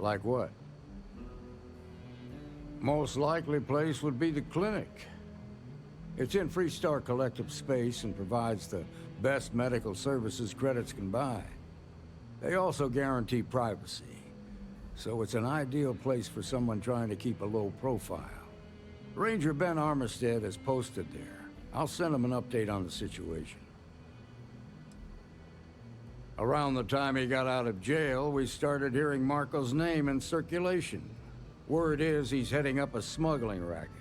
Like what? Most likely place would be the clinic. It's in Freestar Collective space and provides the best medical services credits can buy. They also guarantee privacy, so it's an ideal place for someone trying to keep a low profile. Ranger Ben Armistead is posted there. I'll send him an update on the situation. Around the time he got out of jail, we started hearing Marco's name in circulation. Word is he's heading up a smuggling racket.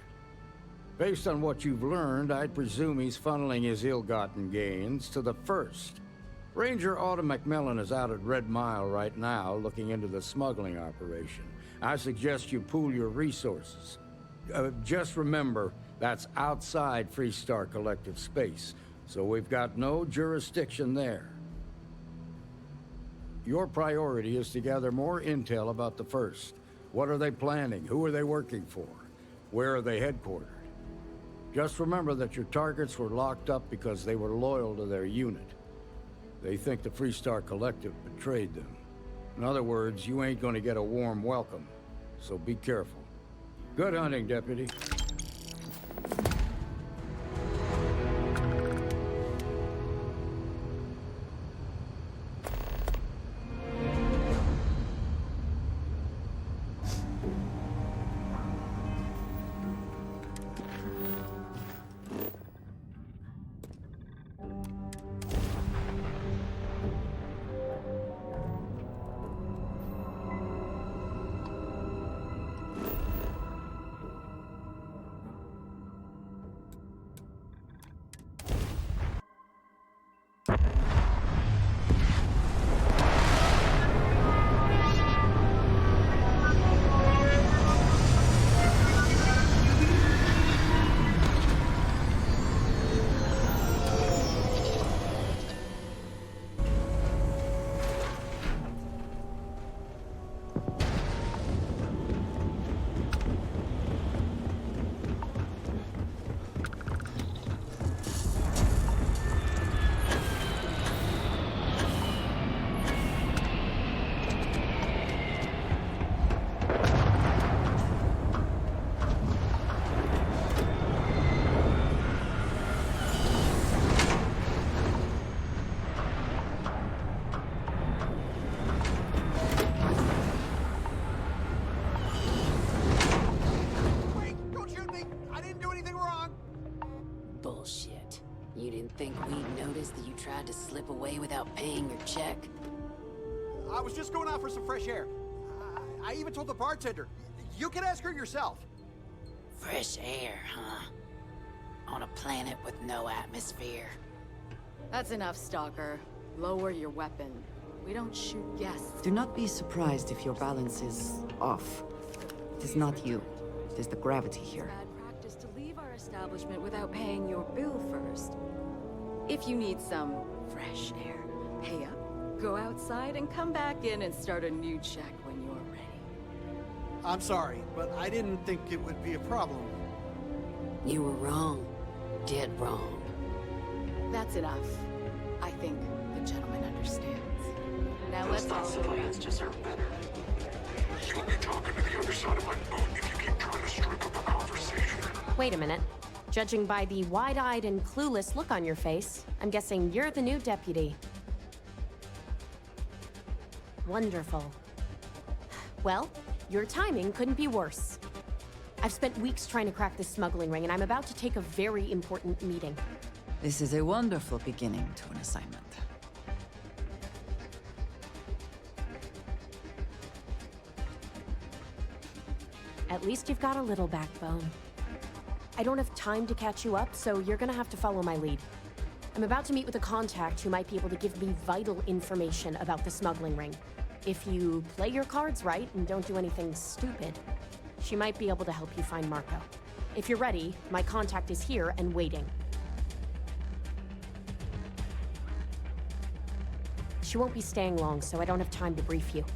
Based on what you've learned, I'd presume he's funneling his ill-gotten gains to the First. Ranger Autumn McMillan is out at Red Mile right now, looking into the smuggling operation. I suggest you pool your resources. Just remember, that's outside Freestar Collective space, so we've got no jurisdiction there. Your priority is to gather more intel about the First. What are they planning? Who are they working for? Where are they headquartered? Just remember that your targets were locked up because they were loyal to their unit. They think the Freestar Collective betrayed them. In other words, you ain't gonna get a warm welcome, so be careful. Good hunting, Deputy. Bullshit. You didn't think we'd notice that you tried to slip away without paying your check? I was just going out for some fresh air. I even told the bartender. You can ask her yourself. Fresh air, huh? On a planet with no atmosphere. That's enough, Stalker. Lower your weapon. We don't shoot guests. Do not be surprised if your balance is off. It is not you. It is the gravity here. Bad practice to leave our establishment without paying your bill first. If you need some fresh air, pay up, go outside, and come back in and start a new check when you're ready. I'm sorry, but I didn't think it would be a problem. You were wrong. Dead wrong. That's enough. I think the gentleman understands. Now let's Those all... civilians deserve better. You'll be talking to the other side of my boat if you keep trying to strike up a conversation. Wait a minute. Judging by the wide-eyed and clueless look on your face, I'm guessing you're the new deputy. Wonderful. Well, your timing couldn't be worse. I've spent weeks trying to crack this smuggling ring, and I'm about to take a very important meeting. This is a wonderful beginning to an assignment. At least you've got a little backbone. I don't have time to catch you up, so you're gonna have to follow my lead. I'm about to meet with a contact who might be able to give me vital information about the smuggling ring. If you play your cards right and don't do anything stupid, she might be able to help you find Marco. If you're ready, my contact is here and waiting. She won't be staying long, so I don't have time to brief you.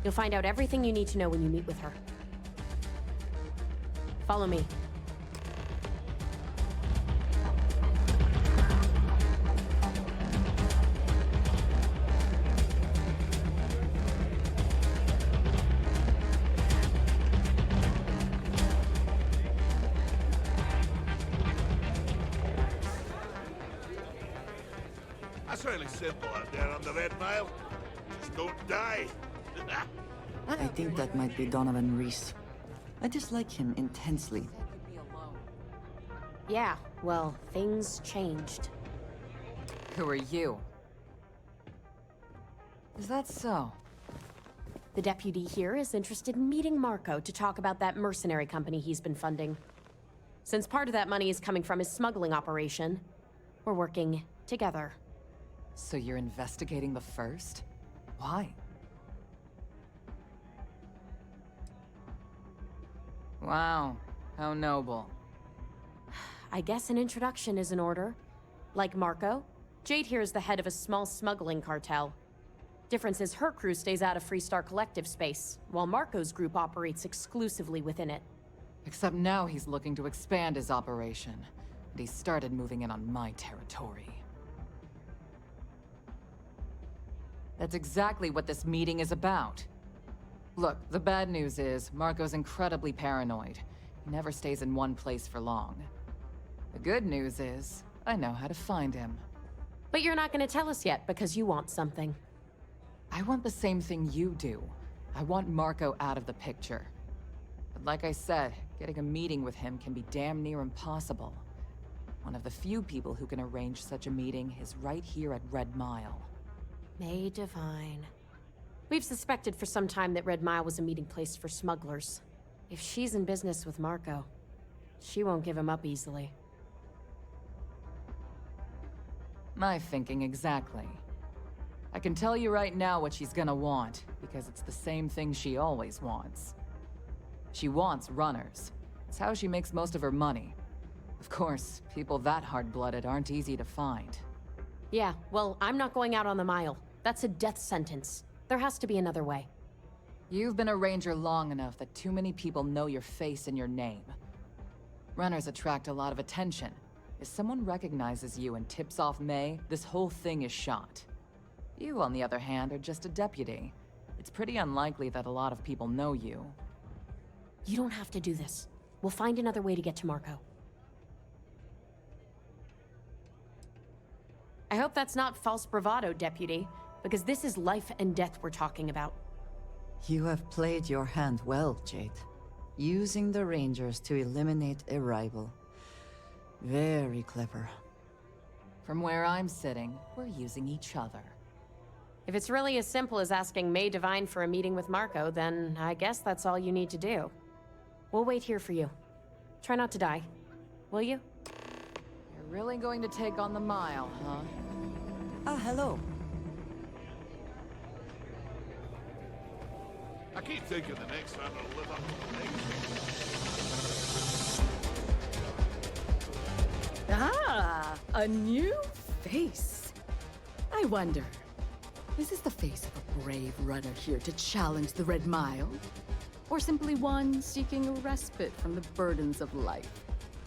You'll find out everything you need to know when you meet with her. Follow me. fairly simple out there on the Red Mile. Just don't die. I think that might be Donovan Reese. I dislike him intensely. Yeah, well, things changed. Who are you? Is that so? The deputy here is interested in meeting Marco to talk about that mercenary company he's been funding. Since part of that money is coming from his smuggling operation, we're working together. So you're investigating the first? Why? Wow, how noble. I guess an introduction is in order. Like Marco, Jade here is the head of a small smuggling cartel. Difference is her crew stays out of Freestar Collective space, while Marco's group operates exclusively within it. Except now he's looking to expand his operation, and he started moving in on my territory. That's exactly what this meeting is about. Look, the bad news is, Marco's incredibly paranoid. He never stays in one place for long. The good news is, I know how to find him. But you're not gonna tell us yet because you want something. I want the same thing you do. I want Marco out of the picture. But like I said, getting a meeting with him can be damn near impossible. One of the few people who can arrange such a meeting is right here at Red Mile. May Divine. We've suspected for some time that Red Mile was a meeting place for smugglers. If she's in business with Marco, she won't give him up easily. My thinking exactly. I can tell you right now what she's gonna want, because it's the same thing she always wants. She wants runners. It's how she makes most of her money. Of course, people that hard-blooded aren't easy to find. Yeah, well, I'm not going out on the mile. That's a death sentence. There has to be another way. You've been a ranger long enough that too many people know your face and your name. Runners attract a lot of attention. If someone recognizes you and tips off May, this whole thing is shot. You, on the other hand, are just a deputy. It's pretty unlikely that a lot of people know you. You don't have to do this. We'll find another way to get to Marco. I hope that's not false bravado, Deputy, because this is life and death we're talking about. You have played your hand well, Jade. Using the Rangers to eliminate a rival. Very clever. From where I'm sitting, we're using each other. If it's really as simple as asking May Divine for a meeting with Marco, then I guess that's all you need to do. We'll wait here for you. Try not to die. Will you? You're really going to take on the mile, huh? Ah, hello. I keep thinking the next time I'll live up to the next. Ah, a new face. I wonder, is this the face of a brave runner here to challenge the Red Mile? Or simply one seeking a respite from the burdens of life?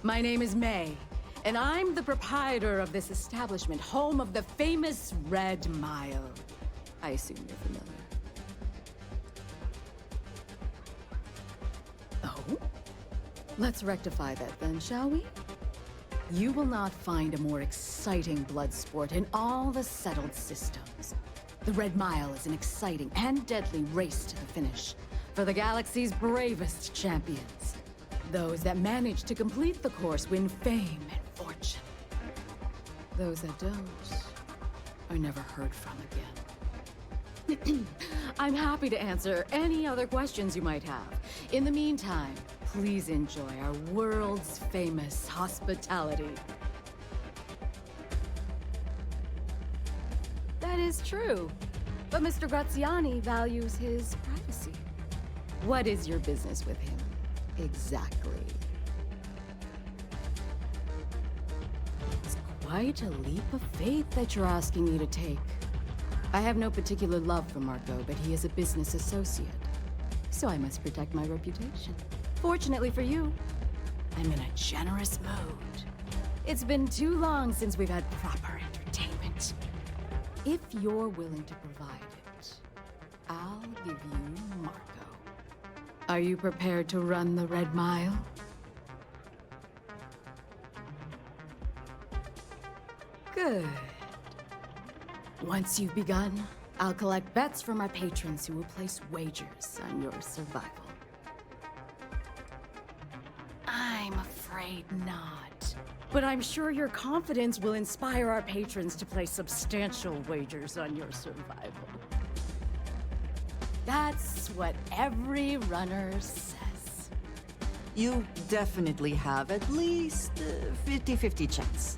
My name is May, and I'm the proprietor of this establishment, home of the famous Red Mile. I assume you're familiar. Oh? Let's rectify that then, shall we? You will not find a more exciting blood sport in all the settled systems. The Red Mile is an exciting and deadly race to the finish for the galaxy's bravest champions. Those that manage to complete the course win fame and fortune. Those that don't are never heard from again. I'm happy to answer any other questions you might have. In the meantime, please enjoy our world's famous hospitality. That is true, but Mr. Graziani values his privacy. What is your business with him, exactly? It's quite a leap of faith that you're asking me to take. I have no particular love for Marco, but he is a business associate, so I must protect my reputation. Fortunately for you, I'm in a generous mood. It's been too long since we've had proper entertainment. If you're willing to provide it, I'll give you Marco. Are you prepared to run the Red Mile? Good. Once you've begun, I'll collect bets from our patrons who will place wagers on your survival. I'm afraid not. But I'm sure your confidence will inspire our patrons to place substantial wagers on your survival. That's what every runner says. You definitely have at least 50-50 chance.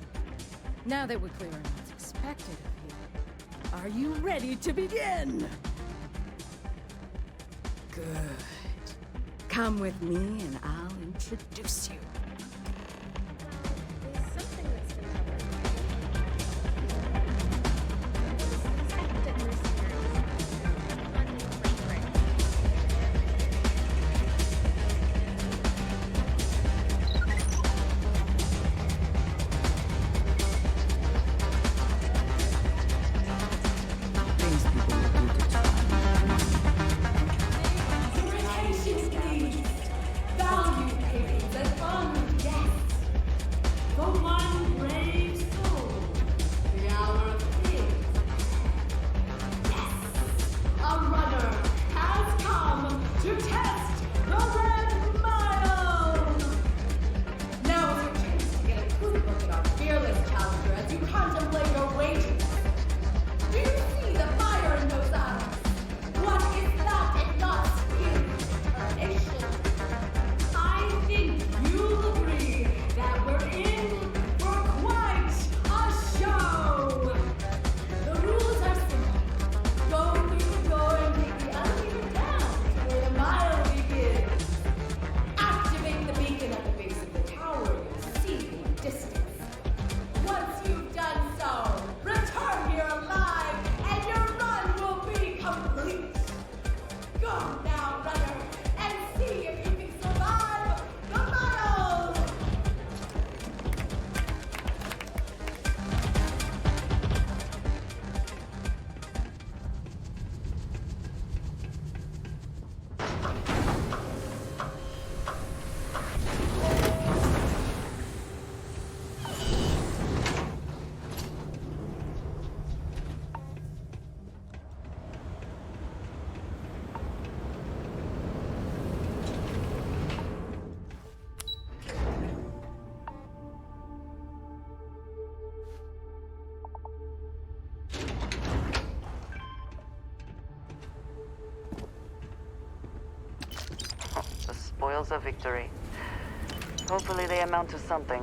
Now that we're clear on what's expected of you, are you ready to begin? Good. Come with me and I'll introduce you. Spoils of victory. Hopefully they amount to something.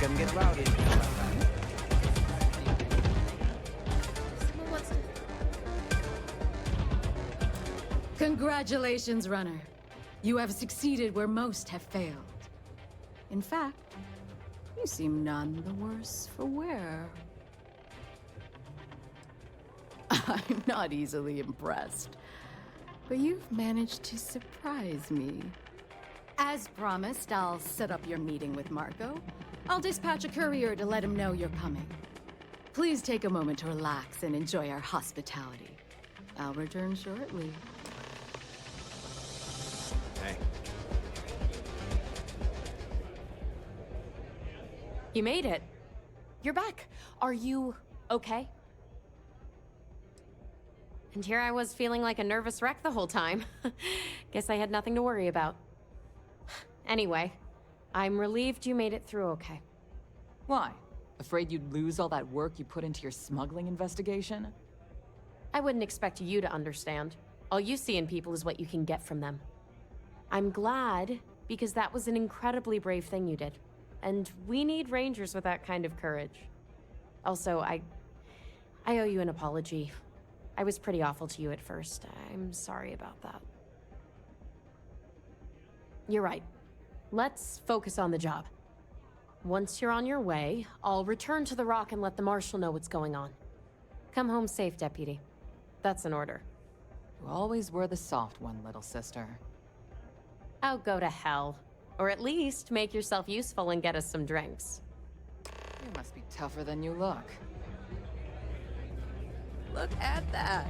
them get rowdy. Congratulations, runner. You have succeeded where most have failed. In fact, you seem none the worse for wear. I'm not easily impressed, but you've managed to surprise me. As promised, I'll set up your meeting with Marco. I'll dispatch a courier to let him know you're coming. Please take a moment to relax and enjoy our hospitality. I'll return shortly. Hey. You made it. You're back. Are you okay? And here I was feeling like a nervous wreck the whole time. Guess I had nothing to worry about. Anyway, I'm relieved you made it through okay. Why? Afraid you'd lose all that work you put into your smuggling investigation? I wouldn't expect you to understand. All you see in people is what you can get from them. I'm glad, because that was an incredibly brave thing you did. And we need Rangers with that kind of courage. Also, I owe you an apology. I was pretty awful to you at first. I'm sorry about that. You're right. Let's focus on the job. Once you're on your way, I'll return to the Rock and let the Marshal know what's going on. Come home safe, Deputy. That's an order. You always were the soft one, little sister. Oh, go to hell. Or at least make yourself useful and get us some drinks. You must be tougher than you look. Look at that.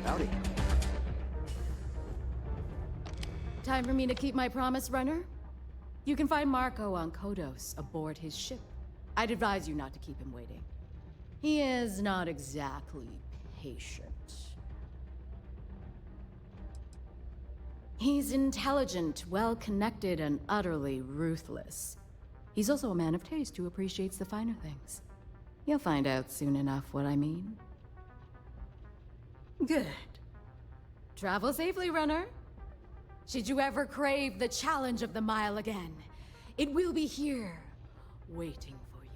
Howdy. Time for me to keep my promise, runner? You can find Marco on Kodos aboard his ship. I'd advise you not to keep him waiting. He is not exactly patient. He's intelligent, well-connected, and utterly ruthless. He's also a man of taste who appreciates the finer things. You'll find out soon enough what I mean. Good. Travel safely, runner. Should you ever crave the challenge of the mile again, it will be here, waiting for you.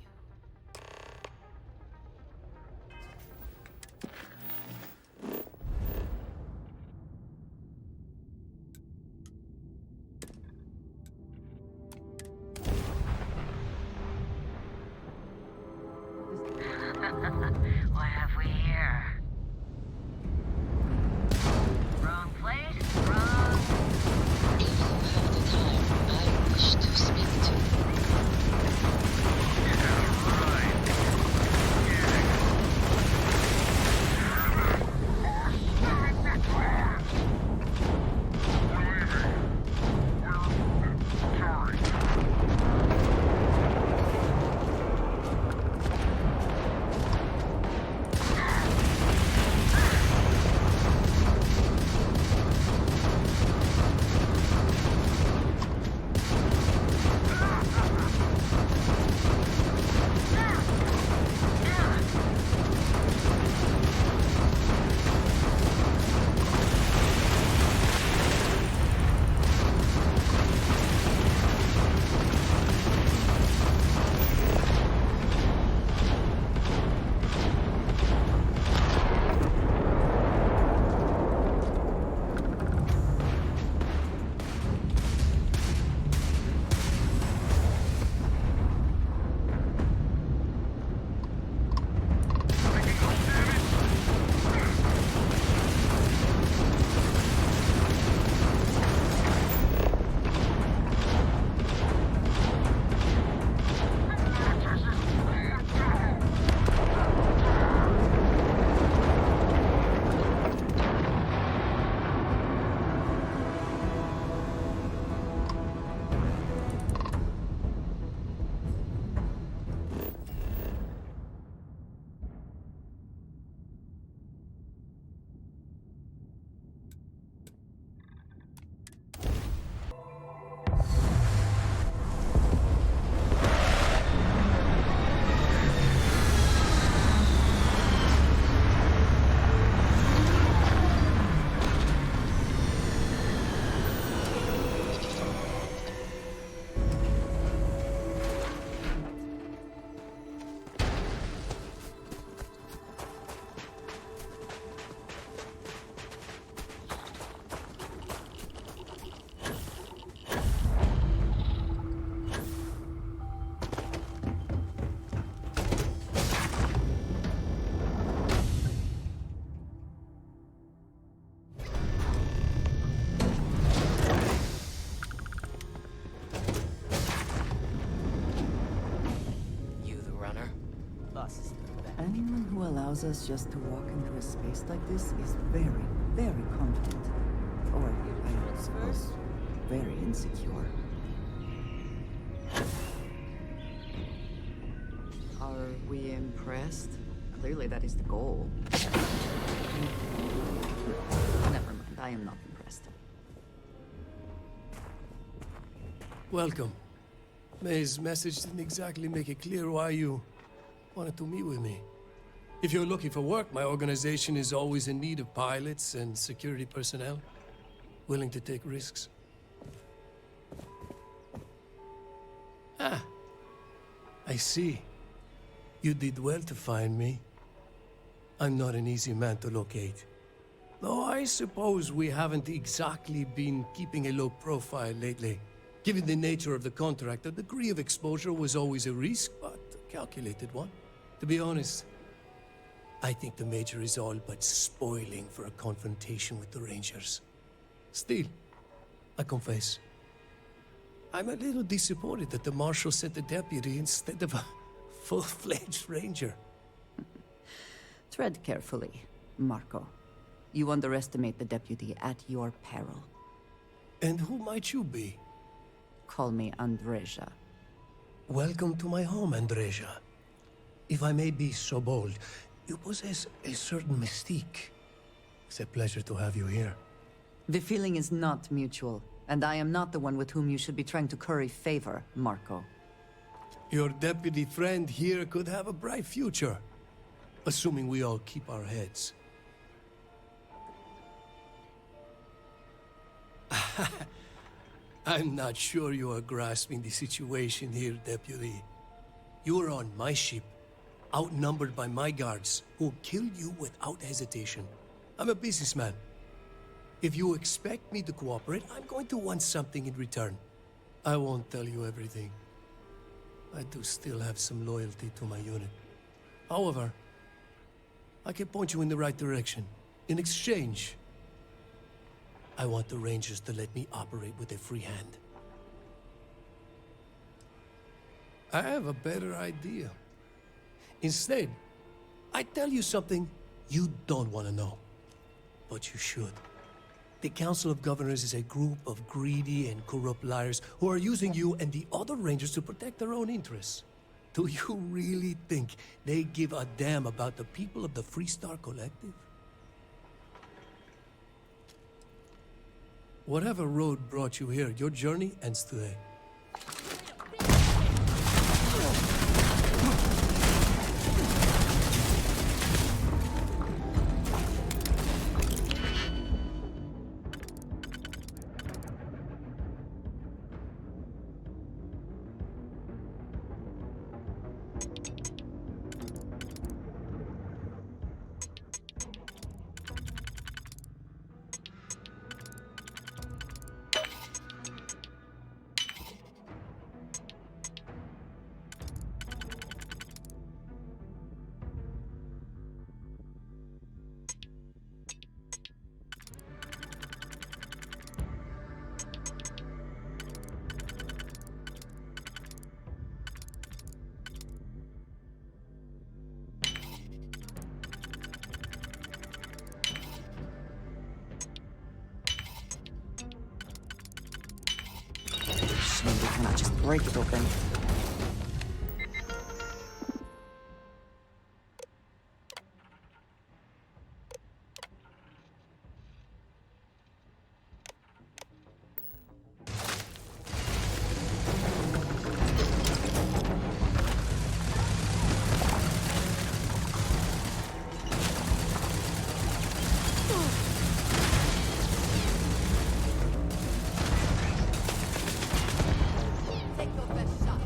What have we here? Wrong place, wrong... If you have the time, I wish to speak to you. allows us just to walk into a space like this is very, very confident. Or, I suppose, very insecure. Are we impressed? Clearly that is the goal. Never mind, I am not impressed. Welcome. May's message didn't exactly make it clear why you wanted to meet with me. If you're looking for work, my organization is always in need of pilots and security personnel, willing to take risks. Ah, I see. You did well to find me. I'm not an easy man to locate. Though I suppose we haven't exactly been keeping a low profile lately. Given the nature of the contract, a degree of exposure was always a risk, but a calculated one. To be honest, I think the Major is all but spoiling for a confrontation with the Rangers. Still, I confess, I'm a little disappointed that the Marshal sent a deputy instead of a full-fledged Ranger. Tread carefully, Marco. You underestimate the deputy at your peril. And who might you be? Call me Andreja. Welcome to my home, Andreja. If I may be so bold, you possess a certain mystique. It's a pleasure to have you here. The feeling is not mutual, and I am not the one with whom you should be trying to curry favor, Marco. Your deputy friend here could have a bright future, assuming we all keep our heads. I'm not sure you are grasping the situation here, Deputy. You are on my ship, outnumbered by my guards, who will kill you without hesitation. I'm a businessman. If you expect me to cooperate, I'm going to want something in return. I won't tell you everything. I do still have some loyalty to my unit. However, I can point you in the right direction. In exchange, I want the Rangers to let me operate with a free hand. I have a better idea. Instead, I tell you something you don't want to know. But you should. The Council of Governors is a group of greedy and corrupt liars who are using you and the other Rangers to protect their own interests. Do you really think they give a damn about the people of the Freestar Collective? Whatever road brought you here, your journey ends today. Shame we cannot just break it open. Take your best shot.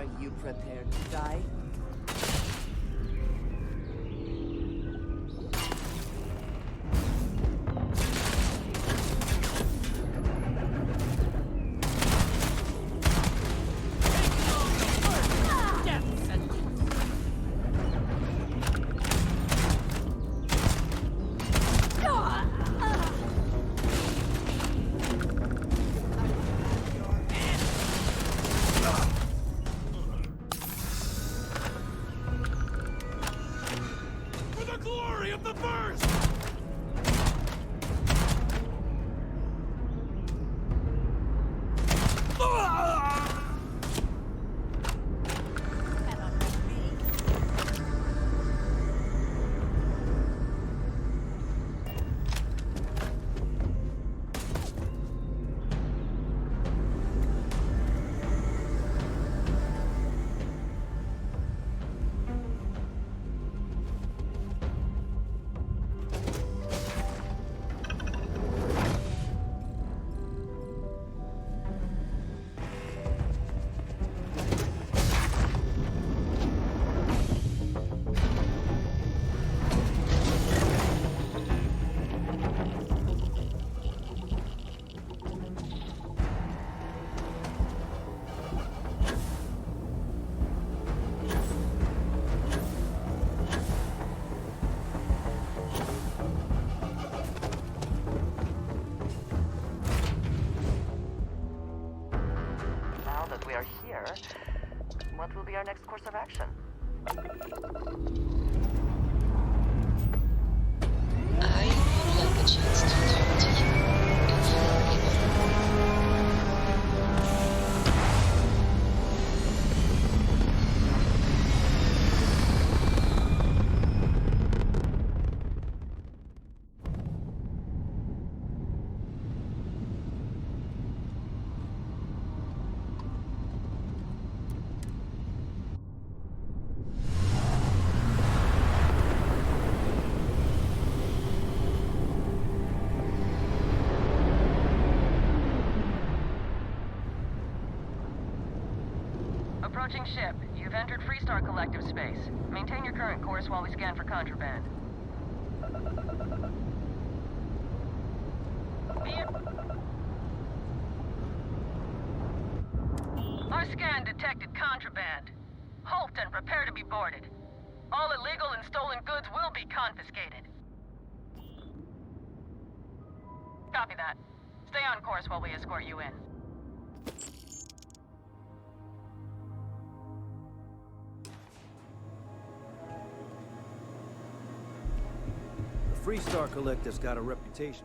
Are you prepared to die? We are here. What will be our next course of action? I would like a chance to talk to you, if you are able. Approaching ship. You've entered Freestar Collective space. Maintain your current course while we scan for contraband. Our scan detected contraband. Halt and prepare to be boarded. All illegal and stolen goods will be confiscated. Copy that. Stay on course while we escort you in. The Freestar Collective's got a reputation.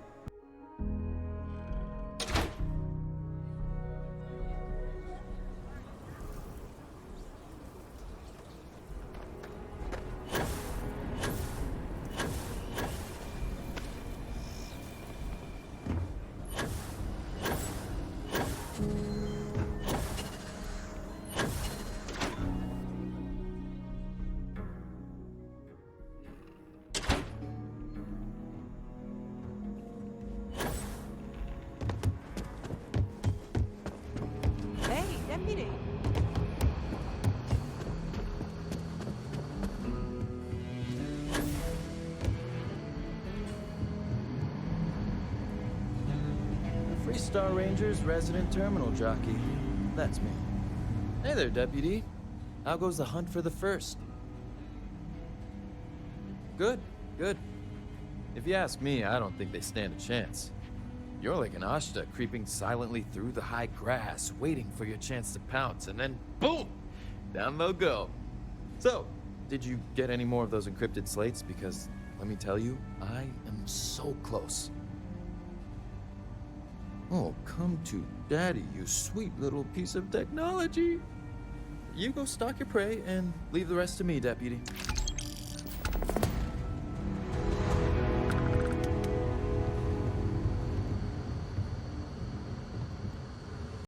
Freestar Rangers resident terminal jockey. That's me. Hey there, Deputy. How goes the hunt for the first? Good, good. If you ask me, I don't think they stand a chance. You're like an Ashta creeping silently through the high grass, waiting for your chance to pounce, and then boom! Down they'll go. So, did you get any more of those encrypted slates? Because, let me tell you, I am so close. Oh, come to Daddy, you sweet little piece of technology. You go stalk your prey and leave the rest to me, Deputy.